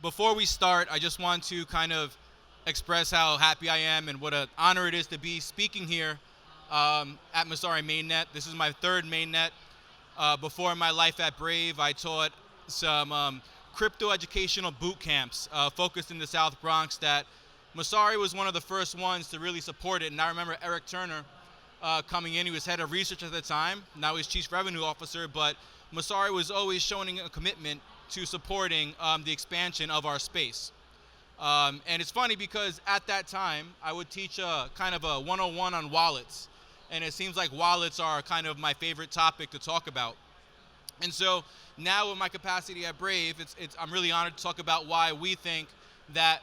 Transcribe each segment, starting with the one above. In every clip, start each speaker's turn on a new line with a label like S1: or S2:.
S1: Before we start, I just want to kind of express how happy I am and what an honor it is to be speaking here at Masari Mainnet. This is my third mainnet. Before my life at Brave, I taught some crypto educational boot camps focused in the South Bronx that Masari was one of the first ones to really support it. And I remember Eric Turner coming in. He was head of research at the time. Now he's chief revenue officer. But Masari was always showing a commitment to supporting the expansion of our space. And it's funny because at that time, I would teach kind of a 101 on wallets. And it seems like wallets are kind of my favorite topic to talk about. And so now with my capacity at Brave, I'm really honored to talk about why we think that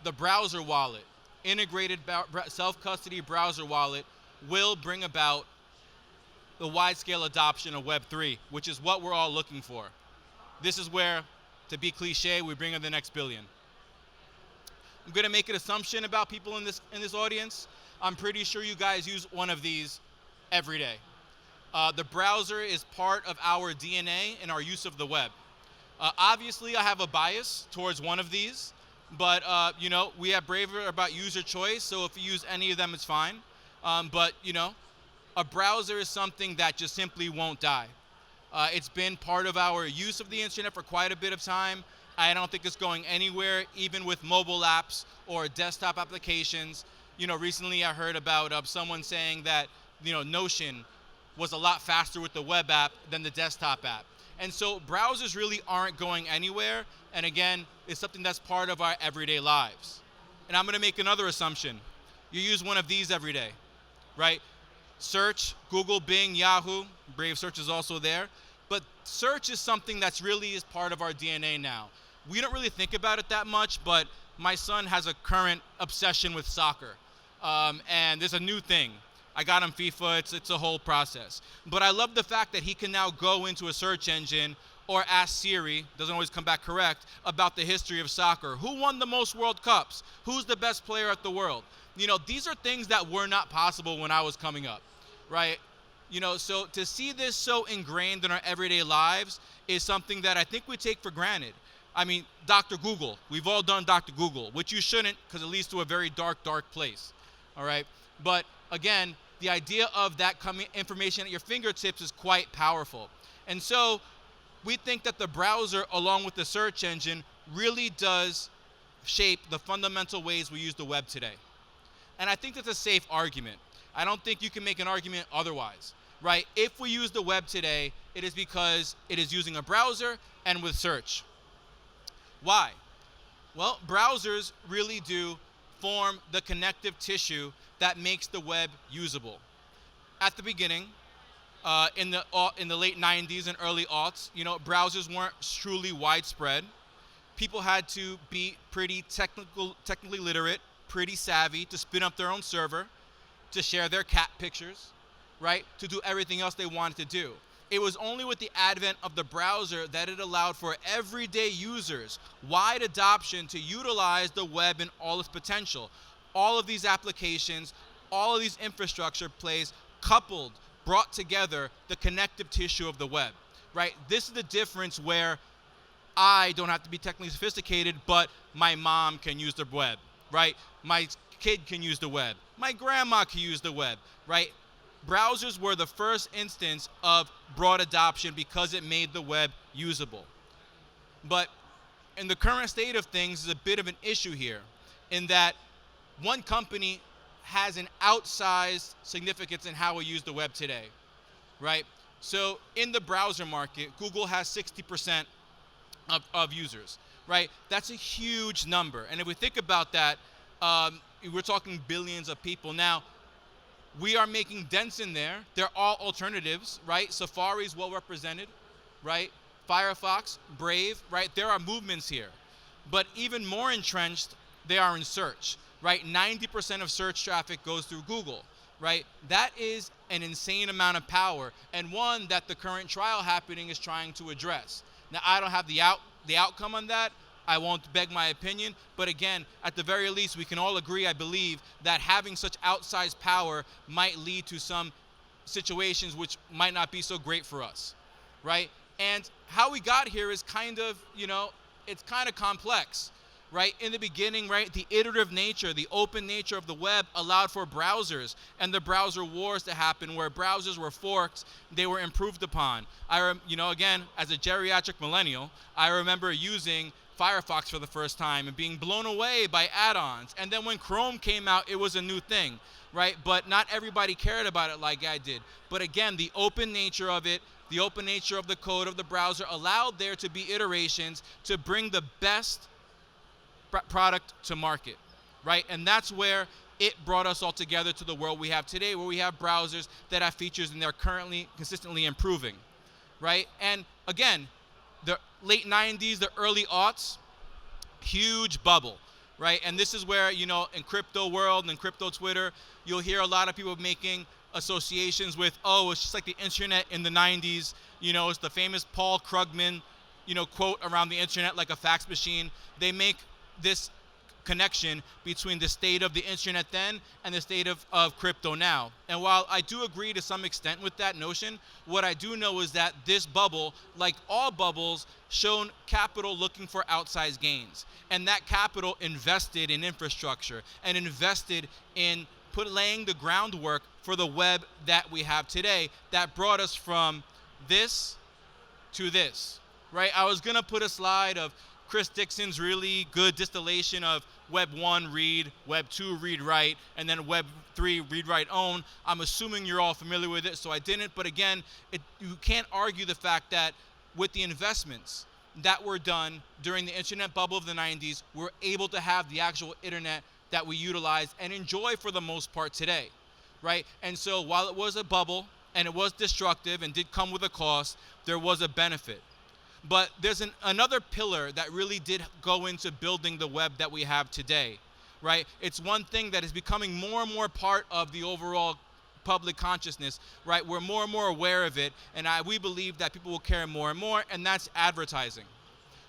S1: the browser wallet, integrated self-custody browser wallet, will bring about the wide-scale adoption of Web3, which is what we're all looking for. This is where, to be cliche, we bring in the next billion. I'm going to make an assumption about people in this audience. I'm pretty sure you guys use one of these every day. The browser is part of our DNA and our use of the web. Obviously, I have a bias towards one of these, but we at Brave are about user choice, so if you use any of them, it's fine. But a browser is something that just simply won't die. It's been part of our use of the internet for quite a bit of time. I don't think it's going anywhere, even with mobile apps or desktop applications. Recently I heard about someone saying that Notion was a lot faster with the web app than the desktop app. And so browsers really aren't going anywhere. And again, it's something that's part of our everyday lives. And I'm going to make another assumption. You use one of these every day, right? Search, Google, Bing, Yahoo. Brave Search is also there. But search is something that's really is part of our DNA now. We don't really think about it that much, but my son has a current obsession with soccer. And there's a new thing. I got him FIFA, it's a whole process. But I love the fact that he can now go into a search engine or ask Siri, doesn't always come back correct, about the history of soccer. Who won the most World Cups? Who's the best player at the world? These are things that were not possible when I was coming up, right? So to see this so ingrained in our everyday lives is something that I think we take for granted. I mean, Dr. Google, we've all done Dr. Google, which you shouldn't because it leads to a very dark, dark place, all right? But again, the idea of that coming information at your fingertips is quite powerful. And so we think that the browser, along with the search engine, really does shape the fundamental ways we use the web today. And I think that's a safe argument. I don't think you can make an argument otherwise, right? If we use the web today, it is because it is using a browser and with search. Why? Well, browsers really do form the connective tissue that makes the web usable. At the beginning, in the late 90s and early aughts, browsers weren't truly widespread. People had to be pretty technically literate, pretty savvy to spin up their own server, to share their cat pictures, right? To do everything else they wanted to do. It was only with the advent of the browser that it allowed for everyday users wide adoption to utilize the web in all its potential. All of these applications, all of these infrastructure plays coupled, brought together the connective tissue of the web, right? This is the difference where I don't have to be technically sophisticated, but my mom can use the web, right? My kid can use the web. My grandma can use the web, right? Browsers were the first instance of broad adoption because it made the web usable. But in the current state of things is a bit of an issue here in that one company has an outsized significance in how we use the web today, right? So in the browser market, Google has 60% of users, right? That's a huge number. And if we think about that, we're talking billions of people. Now, we are making dents in there. They're all alternatives, right? Safari is well represented, right? Firefox, Brave, right? There are movements here. But even more entrenched, they are in search, right? 90% of search traffic goes through Google, right? That is an insane amount of power, and one that the current trial happening is trying to address. Now, I don't have the outcome on that. I won't beg my opinion, but again, at the very least, we can all agree, I believe, that having such outsized power might lead to some situations which might not be so great for us, right? And how we got here is kind of, it's kind of complex, right? In the beginning, right, the iterative nature, the open nature of the web allowed for browsers and the browser wars to happen, where browsers were forked, they were improved upon. Again, as a geriatric millennial, I remember using Firefox for the first time and being blown away by add-ons. And then when Chrome came out, it was a new thing, right? But not everybody cared about it like I did. But again, the open nature of it, the open nature of the code of the browser allowed there to be iterations to bring the best product to market, right? And that's where it brought us all together to the world we have today, where we have browsers that have features and they're currently consistently improving, right? And again, the late 90s, the early aughts, huge bubble, right? And this is where, in crypto world and crypto Twitter, you'll hear a lot of people making associations with, it's just like the internet in the 90s. It's the famous Paul Krugman, quote around the internet like a fax machine. They make this connection between the state of the internet then and the state of crypto now. And while I do agree to some extent with that notion, what I do know is that this bubble, like all bubbles, shown capital looking for outsized gains. And that capital invested in infrastructure and invested in laying the groundwork for the web that we have today that brought us from this to this, right? I was going to put a slide of Chris Dixon's really good distillation of Web 1 read, Web 2 read write, and then Web 3 read write own. I'm assuming you're all familiar with it, so I didn't. But again, you can't argue the fact that with the investments that were done during the internet bubble of the 90s, we're able to have the actual internet that we utilize and enjoy for the most part today, right? And so while it was a bubble and it was destructive and did come with a cost, there was a benefit. But there's another pillar that really did go into building the web that we have today, right? It's one thing that is becoming more and more part of the overall public consciousness, right? We're more and more aware of it, and we believe that people will care more and more, and that's advertising,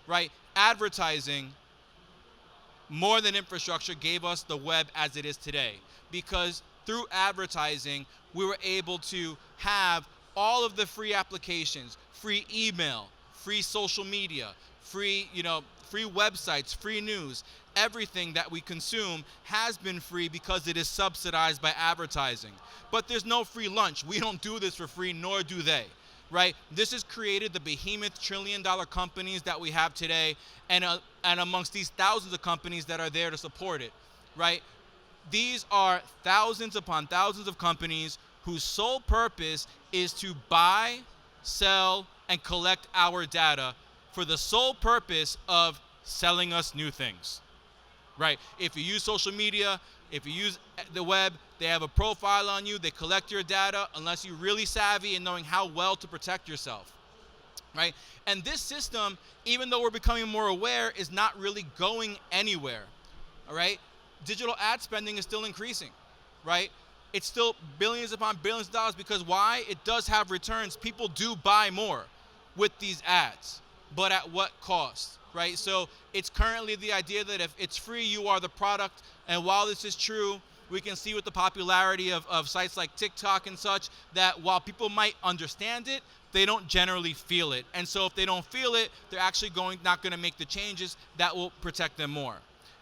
S1: right? Advertising, more than infrastructure, gave us the web as it is today, because through advertising, we were able to have all of the free applications, free email, free social media, free websites, free news. Everything that we consume has been free because it is subsidized by advertising. But there's no free lunch. We don't do this for free, nor do they, right? This has created the behemoth trillion-dollar companies that we have today, and amongst these thousands of companies that are there to support it, right? These are thousands upon thousands of companies whose sole purpose is to buy, sell, and collect our data for the sole purpose of selling us new things, right? If you use social media, if you use the web, they have a profile on you, they collect your data unless you're really savvy in knowing how well to protect yourself, right? And this system, even though we're becoming more aware, is not really going anywhere, all right? Digital ad spending is still increasing, right? It's still billions upon billions of dollars, because why? It does have returns. People do buy more with these ads, but at what cost, right? So it's currently the idea that if it's free, you are the product. And while this is true, we can see with the popularity of sites like TikTok and such, that while people might understand it, they don't generally feel it. And so if they don't feel it, they're actually not going to make the changes that will protect them more.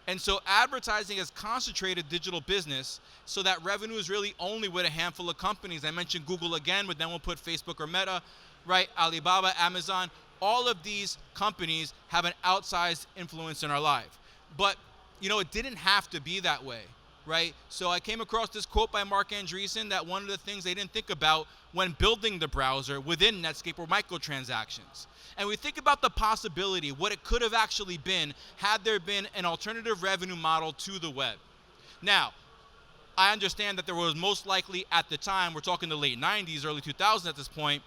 S1: And so advertising has concentrated digital business so that revenue is really only with a handful of companies. I mentioned Google again, but then we'll put Facebook or Meta, right? Alibaba, Amazon, all of these companies have an outsized influence in our life. But, it didn't have to be that way, right? So I came across this quote by Mark Andreessen that one of the things they didn't think about when building the browser within Netscape were microtransactions. And we think about the possibility, what it could have actually been had there been an alternative revenue model to the web. Now, I understand that there was most likely at the time, we're talking the late 90s, early 2000s at this point,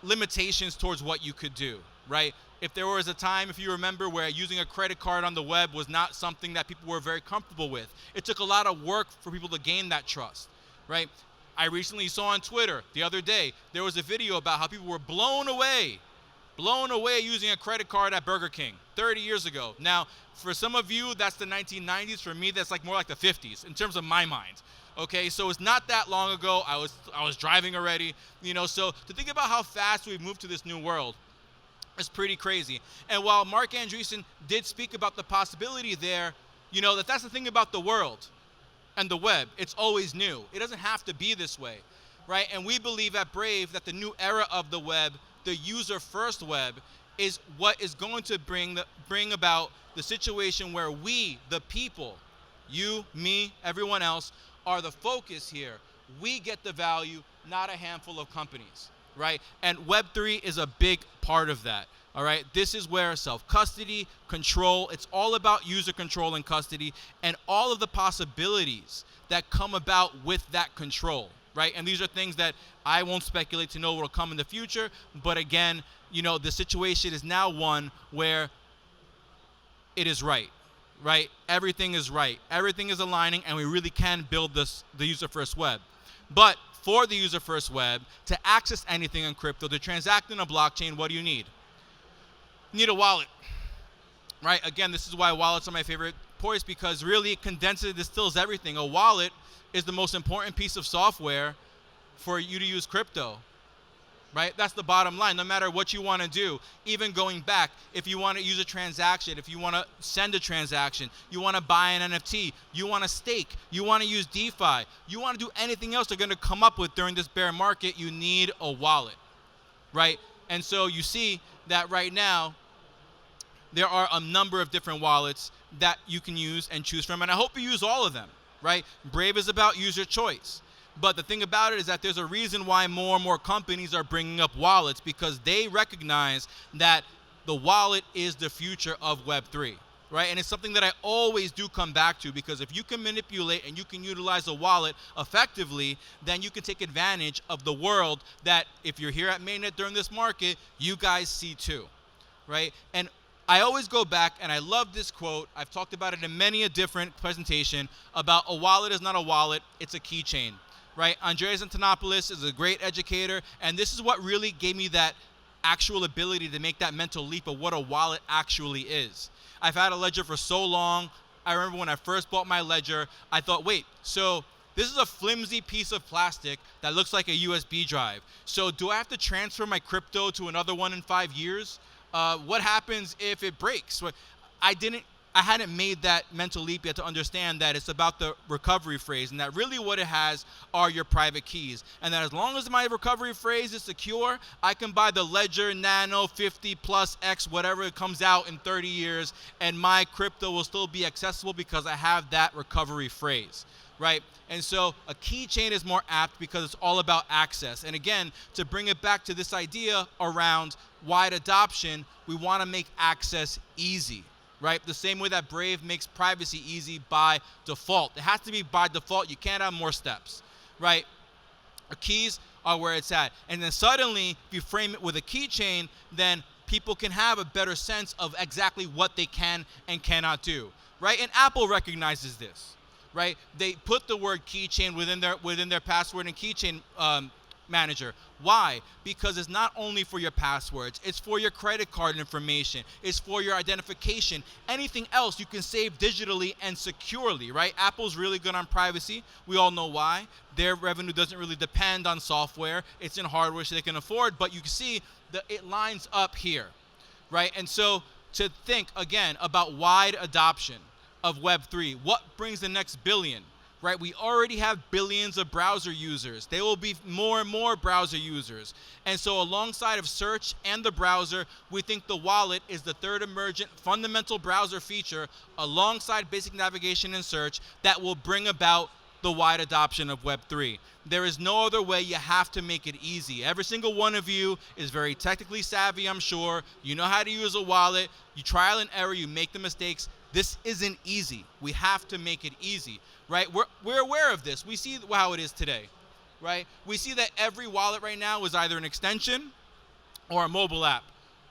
S1: limitations towards what you could do, right? If there was a time, if you remember, where using a credit card on the web was not something that people were very comfortable with. It took a lot of work for people to gain that trust, right? I recently saw on Twitter the other day, there was a video about how people were blown away using a credit card at Burger King 30 years ago. Now, for some of you, that's the 1990s. For me, that's more like the 50s in terms of my mind. Okay, so it's not that long ago. I was driving already, So to think about how fast we've moved to this new world, It's pretty crazy. And while Mark Andreessen did speak about the possibility there, that's the thing about the world and the web. It's always new. It doesn't have to be this way, right? And we believe at Brave that the new era of the web, the user-first web, is what is going to bring about the situation where we, the people, you, me, everyone else, are the focus here. We get the value, not a handful of companies, right? And Web3 is a big part of that, all right? This is where self-custody, control, it's all about user control and custody and all of the possibilities that come about with that control, right? And these are things that I won't speculate to know what will come in the future, but again, the situation is now one where it is right? Everything is right. Everything is aligning, and we really can build the user-first web. But for the user-first web, to access anything in crypto, to transact in a blockchain, what do you need? You need a wallet, right? Again, this is why wallets are my favorite poise, because really it condenses, distills everything. A wallet is the most important piece of software for you to use crypto. Right? That's the bottom line. No matter what you want to do, even going back, if you want to use a transaction, if you want to send a transaction, you want to buy an NFT, you want to stake, you want to use DeFi, you want to do anything else they're going to come up with during this bear market, you need a wallet, right? And so you see that right now, there are a number of different wallets that you can use and choose from, and I hope you use all of them, right? Brave is about user choice. But the thing about it is that there's a reason why more and more companies are bringing up wallets, because they recognize that the wallet is the future of Web3, right? And it's something that I always do come back to, because if you can manipulate and you can utilize a wallet effectively, then you can take advantage of the world that if you're here at Mainnet during this market, you guys see too, right? And I always go back, and I love this quote. I've talked about it in many a different presentation about a wallet is not a wallet, it's a keychain. Right? Andreas Antonopoulos is a great educator, and this is what really gave me that actual ability to make that mental leap of what a wallet actually is. I've had a ledger for so long. I remember when I first bought my ledger, I thought, wait, so this is a flimsy piece of plastic that looks like a USB drive. So do I have to transfer my crypto to another one in 5 years? What happens if it breaks? I hadn't made that mental leap yet to understand that it's about the recovery phrase, and that really what it has are your private keys. And that as long as my recovery phrase is secure, I can buy the Ledger Nano 50 plus X, whatever it comes out in 30 years, and my crypto will still be accessible because I have that recovery phrase, right? And so a keychain is more apt because it's all about access. And again, to bring it back to this idea around wide adoption, we want to make access easy. Right? The same way that Brave makes privacy easy by default. It has to be by default. You can't have more steps, right? Keys are where it's at. And then suddenly, if you frame it with a keychain, then people can have a better sense of exactly what they can and cannot do, right? And Apple recognizes this, right? They put the word keychain within their password and keychain manager. Why? Because it's not only for your passwords, it's for your credit card information, it's for your identification, anything else you can save digitally and securely, right? Apple's really good on privacy. We all know why. Their revenue doesn't really depend on software. It's in hardware so they can afford, but you can see that it lines up here, right? And so to think, again, about wide adoption of Web3, what brings the next billion? Right, we already have billions of browser users. There will be more and more browser users. And so alongside of search and the browser, we think the wallet is the third emergent fundamental browser feature alongside basic navigation and search that will bring about the wide adoption of Web3. There is no other way. You have to make it easy. Every single one of you is very technically savvy, I'm sure. You know how to use a wallet. You trial and error. You make the mistakes. This isn't easy. We have to make it easy, right? We're aware of this. We see how it is today, right? We see that every wallet right now is either an extension or a mobile app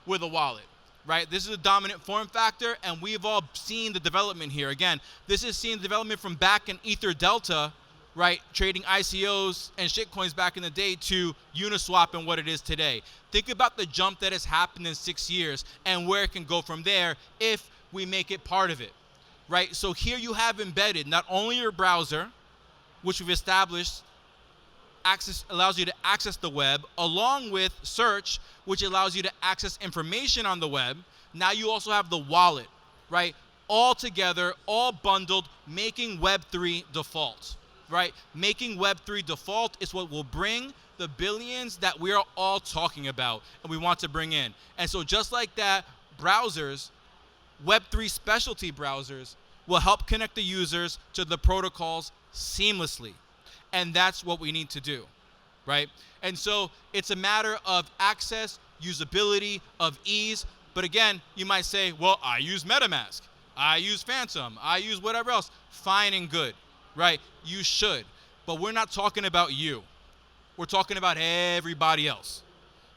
S1: with a wallet, right? This is a dominant form factor, and we've all seen the development here. Again, this is seeing development from back in Ether Delta, right? Trading ICOs and shitcoins back in the day to Uniswap and what it is today. Think about the jump that has happened in 6 years and where it can go from there if we make it part of it, right? So here you have embedded not only your browser, which we've established allows you to access the web, along with search, which allows you to access information on the web. Now you also have the wallet, right? All together, all bundled, making Web3 default, right? Making Web3 default is what will bring the billions that we are all talking about and we want to bring in. And so just like that, browsers, Web3 specialty browsers, will help connect the users to the protocols seamlessly. And that's what we need to do, right? And so it's a matter of access, usability, of ease. But again, you might say, well, I use MetaMask, I use Phantom, I use whatever else. Fine and good, right? You should. But we're not talking about you. We're talking about everybody else,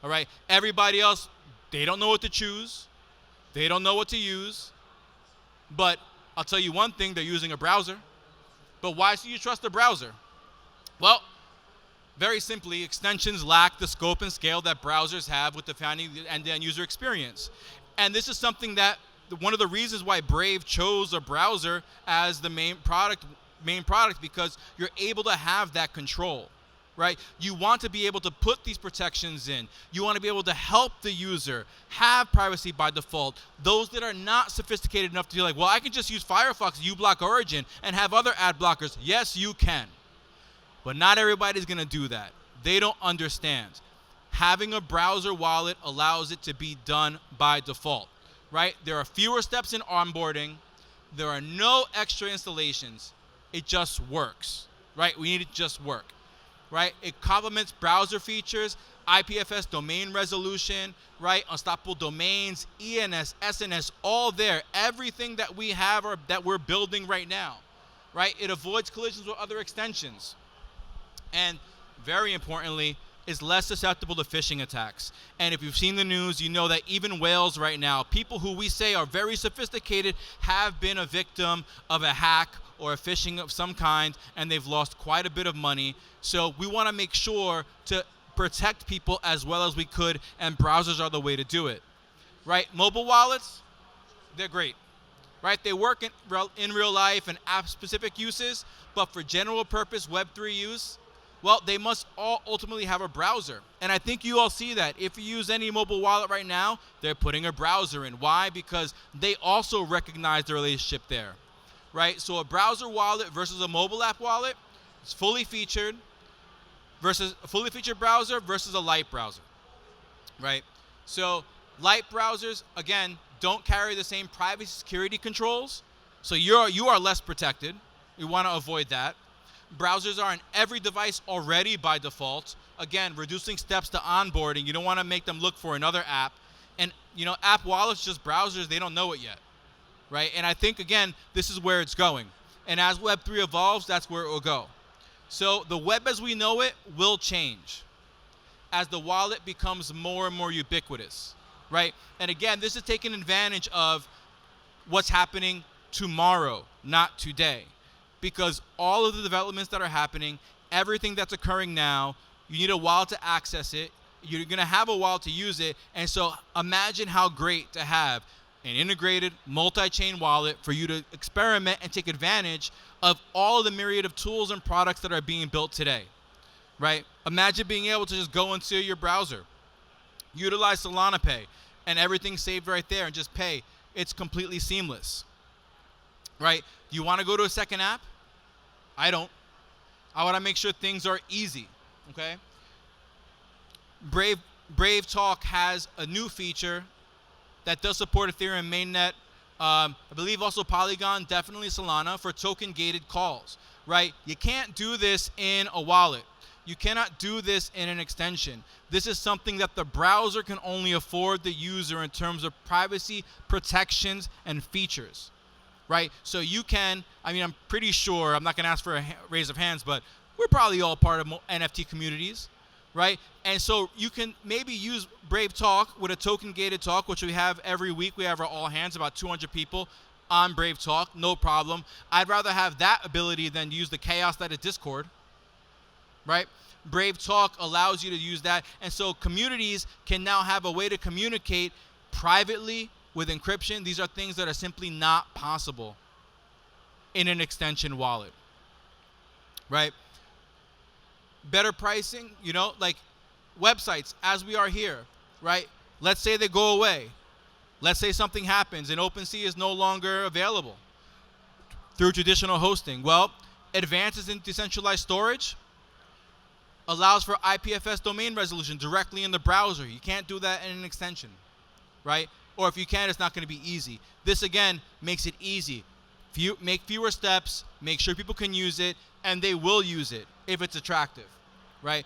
S1: all right? Everybody else, they don't know what to choose. They don't know what to use. But I'll tell you one thing, they're using a browser. But why should you trust a browser? Well, very simply, extensions lack the scope and scale that browsers have with defining the end-to-end user experience. And this is something that, one of the reasons why Brave chose a browser as the main product, because you're able to have that control, right? You want to be able to put these protections in. You want to be able to help the user have privacy by default. Those that are not sophisticated enough to be like, well, I can just use Firefox, uBlock Origin, and have other ad blockers. Yes, you can. But not everybody's going to do that. They don't understand. Having a browser wallet allows it to be done by default, right? There are fewer steps in onboarding. There are no extra installations. It just works, right? We need it to just work, right? It complements browser features, IPFS domain resolution, right? Unstoppable domains, ENS, SNS, all there. Everything that we have or that we're building right now, right? It avoids collisions with other extensions. And very importantly, is less susceptible to phishing attacks. And if you've seen the news, you know that even whales right now, people who we say are very sophisticated, have been a victim of a hack or a phishing of some kind, and they've lost quite a bit of money. So we want to make sure to protect people as well as we could, and browsers are the way to do it, right? Mobile wallets, they're great, right? They work in real life and app-specific uses, but for general purpose Web3 use, well, they must all ultimately have a browser. And I think you all see that. If you use any mobile wallet right now, they're putting a browser in. Why? Because they also recognize the relationship there, right? So a browser wallet versus a mobile app wallet, it's fully featured versus a fully featured browser versus a light browser, right? So light browsers, again, don't carry the same privacy security controls. So you are less protected. We want to avoid that. Browsers are on every device already by default. Again, reducing steps to onboarding. You don't want to make them look for another app. And, app wallets, just browsers, they don't know it yet, right? And I think, again, this is where it's going. And as Web3 evolves, that's where it will go. So the web as we know it will change as the wallet becomes more and more ubiquitous, right? And again, this is taking advantage of what's happening tomorrow, not today. Because all of the developments that are happening, everything that's occurring now, you need a wallet to access it. You're going to have a wallet to use it. And so imagine how great to have an integrated multi-chain wallet for you to experiment and take advantage of all of the myriad of tools and products that are being built today, right? Imagine being able to just go into your browser, utilize Solana Pay, and everything's saved right there and just pay. It's completely seamless, right? Do you want to go to a second app? I don't. I want to make sure things are easy, okay? Brave Talk has a new feature that does support Ethereum mainnet. I believe also Polygon, definitely Solana, for token-gated calls, right? You can't do this in a wallet. You cannot do this in an extension. This is something that the browser can only afford the user in terms of privacy, protections, and features. Right? So you can, I'm pretty sure, I'm not going to ask for a raise of hands, but we're probably all part of NFT communities, right? And so you can maybe use Brave Talk with a token-gated talk, which we have every week. We have our all hands, about 200 people on Brave Talk, no problem. I'd rather have that ability than use the chaos that is Discord, right? Brave Talk allows you to use that. And so communities can now have a way to communicate privately with encryption. These are things that are simply not possible in an extension wallet, right? better pricing, like websites as we are here, right? Let's say they go away. Let's say something happens and OpenSea is no longer available through traditional hosting. Well, advances in decentralized storage allows for IPFS domain resolution directly in the browser. You can't do that in an extension, right? Or if you can, it's not going to be easy. This, again, makes it easy. Make fewer steps, make sure people can use it, and they will use it if it's attractive, right?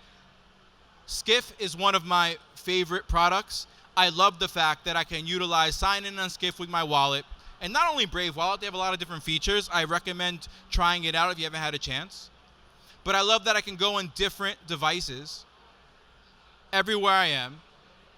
S1: Skiff is one of my favorite products. I love the fact that I can utilize sign-in on Skiff with my wallet. And not only Brave Wallet, they have a lot of different features. I recommend trying it out if you haven't had a chance. But I love that I can go on different devices everywhere I am,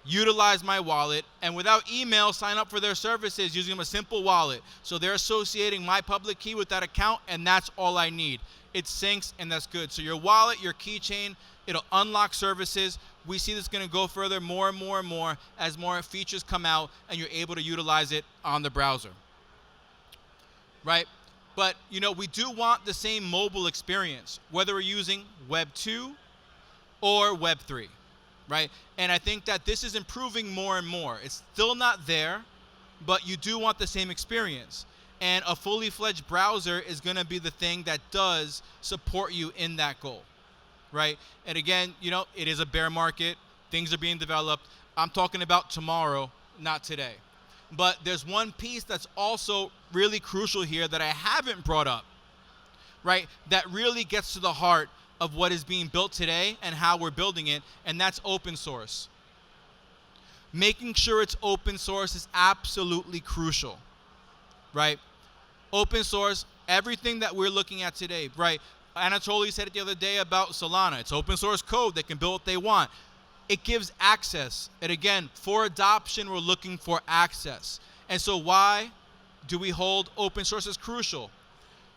S1: utilize my wallet, and without email, sign up for their services using a simple wallet. So they're associating my public key with that account, and that's all I need. It syncs, and that's good. So your wallet, your keychain, it'll unlock services. We see this going to go further more and more and more as more features come out, and you're able to utilize it on the browser, right? But, we do want the same mobile experience, whether we're using Web 2 or Web 3. Right? And I think that this is improving more and more. It's still not there, but you do want the same experience. And a fully fledged browser is going to be the thing that does support you in that goal. Right? And again, it is a bear market. Things are being developed. I'm talking about tomorrow, not today. But there's one piece that's also really crucial here that I haven't brought up, right? That really gets to the heart of what is being built today and how we're building it, and that's open source. Making sure it's open source is absolutely crucial, right? Open source, everything that we're looking at today, right? Anatoly said it the other day about Solana. It's open source code. They can build what they want. It gives access. And again, for adoption, we're looking for access. And so why do we hold open source as crucial?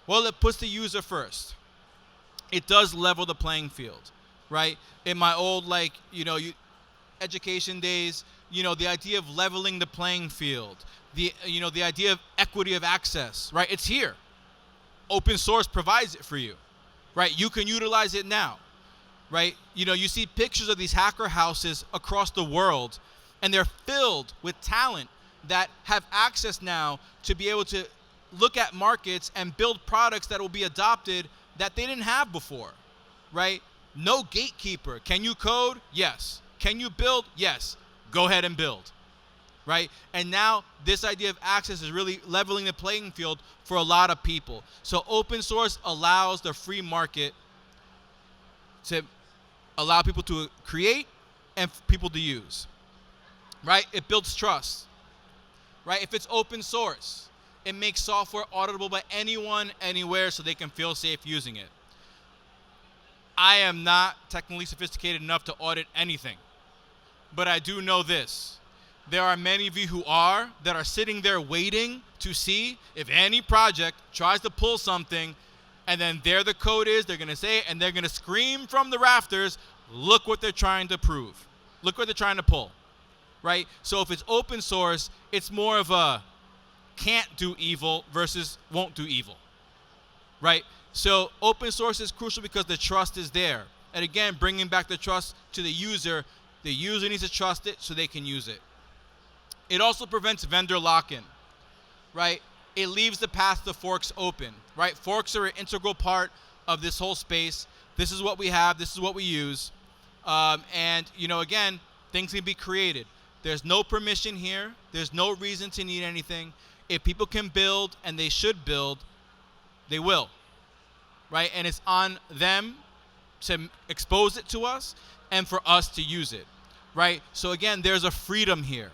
S1: Well, it puts the user first. It does level the playing field, right? In my old, education days, the idea of leveling the playing field, the idea of equity of access, right? It's here. Open source provides it for you, right? You can utilize it now, right? You see pictures of these hacker houses across the world, and they're filled with talent that have access now to be able to look at markets and build products that will be adopted that they didn't have before, right? No gatekeeper. Can you code? Yes. Can you build? Yes. Go ahead and build, right? And now this idea of access is really leveling the playing field for a lot of people. So open source allows the free market to allow people to create and people to use, right? It builds trust, right? If it's open source, it makes software auditable by anyone, anywhere, so they can feel safe using it. I am not technically sophisticated enough to audit anything, but I do know this. There are many of you who that are sitting there waiting to see if any project tries to pull something, and then there the code is, they're going to say it, and they're going to scream from the rafters, look what they're trying to prove. Look what they're trying to pull, right? So if it's open source, it's more of a can't do evil versus won't do evil, right? So open source is crucial because the trust is there. And again, bringing back the trust to the user needs to trust it so they can use it. It also prevents vendor lock-in, right? It leaves the path to forks open, right? Forks are an integral part of this whole space. This is what we have. This is what we use. And, again, things can be created. There's no permission here. There's no reason to need anything. If people can build, and they should build, they will, right? And it's on them to expose it to us and for us to use it, right? So again, there's a freedom here.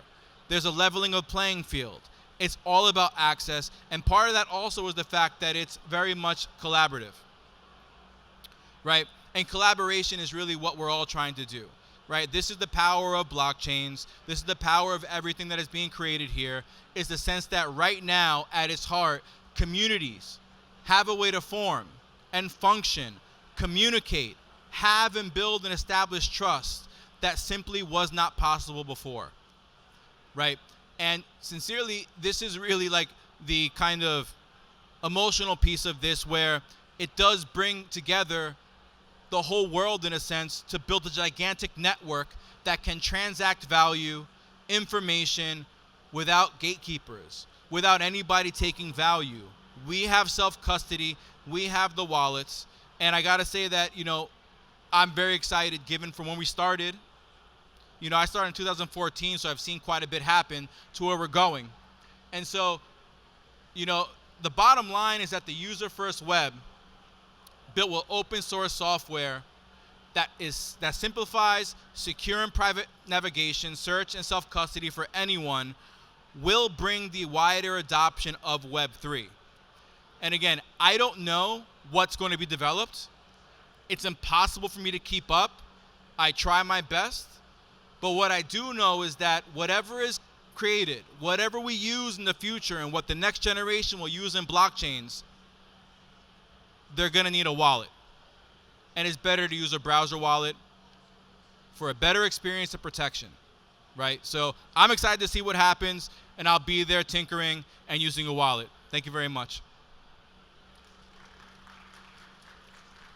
S1: There's a leveling of playing field. It's all about access, and part of that also is the fact that it's very much collaborative, right? And collaboration is really what we're all trying to do, right? This is the power of blockchains. This is the power of everything that is being created here, is the sense that right now, at its heart, communities have a way to form and function, communicate, have and build and establish trust that simply was not possible before, right? And sincerely, this is really like the kind of emotional piece of this, where it does bring together the whole world, in a sense, to build a gigantic network that can transact value, information, without gatekeepers, without anybody taking value. We have self-custody, we have the wallets, and I gotta say that, I'm very excited given from when we started. I started in 2014, so I've seen quite a bit happen to where we're going. And so, the bottom line is that the user-first web built with open source software that simplifies secure and private navigation, search, and self-custody for anyone will bring the wider adoption of Web3. And again, I don't know what's going to be developed. It's impossible for me to keep up. I try my best. But what I do know is that whatever is created, whatever we use in the future and what the next generation will use in blockchains, they're going to need a wallet. And it's better to use a browser wallet for a better experience of protection, right? So I'm excited to see what happens, and I'll be there tinkering and using a wallet. Thank you very much.